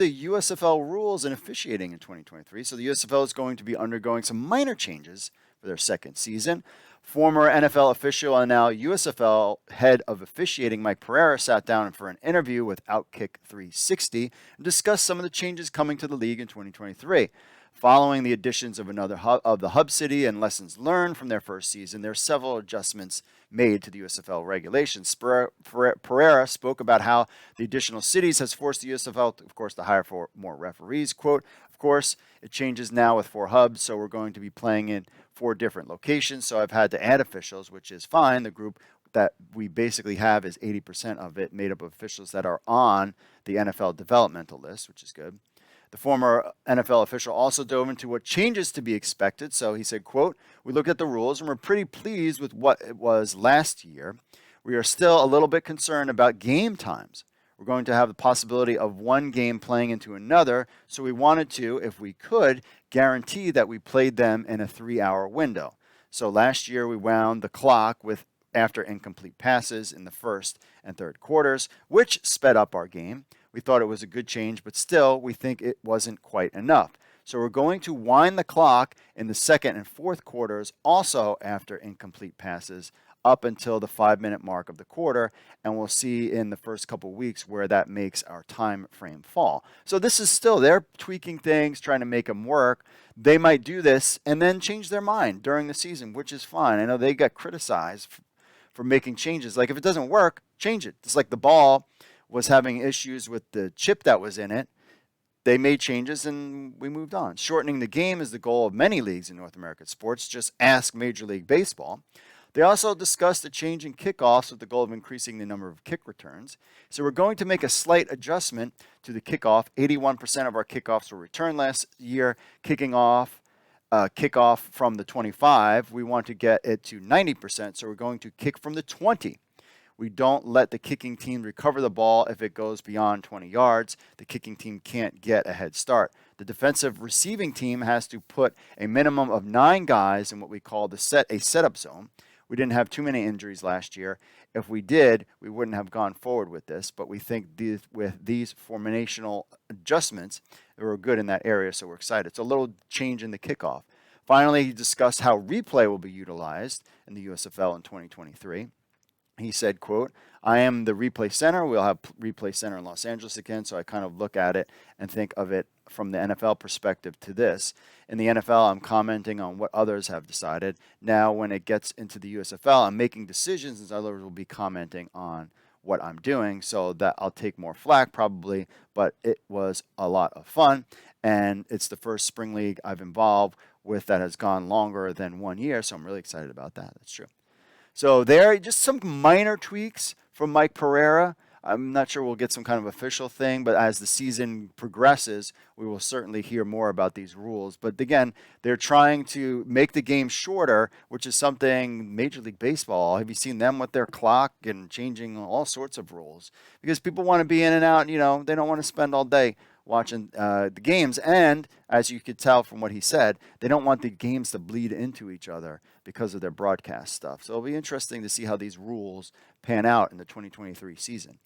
The USFL rules and officiating in 2023. So the USFL is going to be undergoing some minor changes for their second season. Former NFL official and now USFL head of officiating Mike Pereira sat down for an interview with Outkick 360 and discussed some of the changes coming to the league in 2023. Following the additions of the hub city and lessons learned from their first season, there are several adjustments made to the USFL regulations. Pereira spoke about how the additional cities has forced the USFL, of course, to hire for more referees. Quote, of course, it changes now with 4 hubs, so we're going to be playing in 4 different locations. So I've had to add officials, which is fine. The group that we basically have is 80% of it made up of officials that are on the NFL developmental list, which is good. The former NFL official also dove into what changes to be expected. So he said, quote, we looked at the rules and we're pretty pleased with what it was last year. We are still a little bit concerned about game times. We're going to have the possibility of one game playing into another. So we wanted to, if we could, guarantee that we played them in a 3-hour window. So last year we wound the clock with after incomplete passes in the first and third quarters, which sped up our game. We thought it was a good change, but still, we think it wasn't quite enough. So we're going to wind the clock in the second and fourth quarters, also after incomplete passes, up until the 5-minute mark of the quarter, and we'll see in the first couple weeks where that makes our time frame fall. So this is still, they're tweaking things, trying to make them work. They might do this and then change their mind during the season, which is fine. I know they got criticized for making changes. Like if it doesn't work, change it. It's like the ball was having issues with the chip that was in it. They made changes and we moved on. Shortening the game is the goal of many leagues in North American sports. Just ask Major League Baseball. They also discussed a change in kickoffs with the goal of increasing the number of kick returns. So we're going to make a slight adjustment to the kickoff. 81% of our kickoffs were returned last year. Kickoff from the 25. We want to get it to 90%, so we're going to kick from the 20. We don't let the kicking team recover the ball if it goes beyond 20 yards. The kicking team can't get a head start. The defensive receiving team has to put a minimum of 9 guys in what we call a setup zone. We didn't have too many injuries last year. If we did, we wouldn't have gone forward with this, but we think with these formational adjustments, they were good in that area, so we're excited. It's a little change in the kickoff. Finally, he discussed how replay will be utilized in the USFL in 2023. He said, quote, I am the replay center. We'll have replay center in Los Angeles again. So I kind of look at it and think of it from the NFL perspective to this. In the NFL, I'm commenting on what others have decided. Now, when it gets into the USFL, I'm making decisions and others will be commenting on what I'm doing. So that I'll take more flack probably, but it was a lot of fun. And it's the first spring league I've involved with that has gone longer than 1 year. So I'm really excited about that. That's true. So there are just some minor tweaks from Mike Pereira. I'm not sure we'll get some kind of official thing, but as the season progresses, we will certainly hear more about these rules. But again, they're trying to make the game shorter, which is something Major League Baseball, have you seen them with their clock and changing all sorts of rules? Because people want to be in and out, they don't want to spend all day watching the games. And as you could tell from what he said, they don't want the games to bleed into each other because of their broadcast stuff. So it'll be interesting to see how these rules pan out in the 2023 season.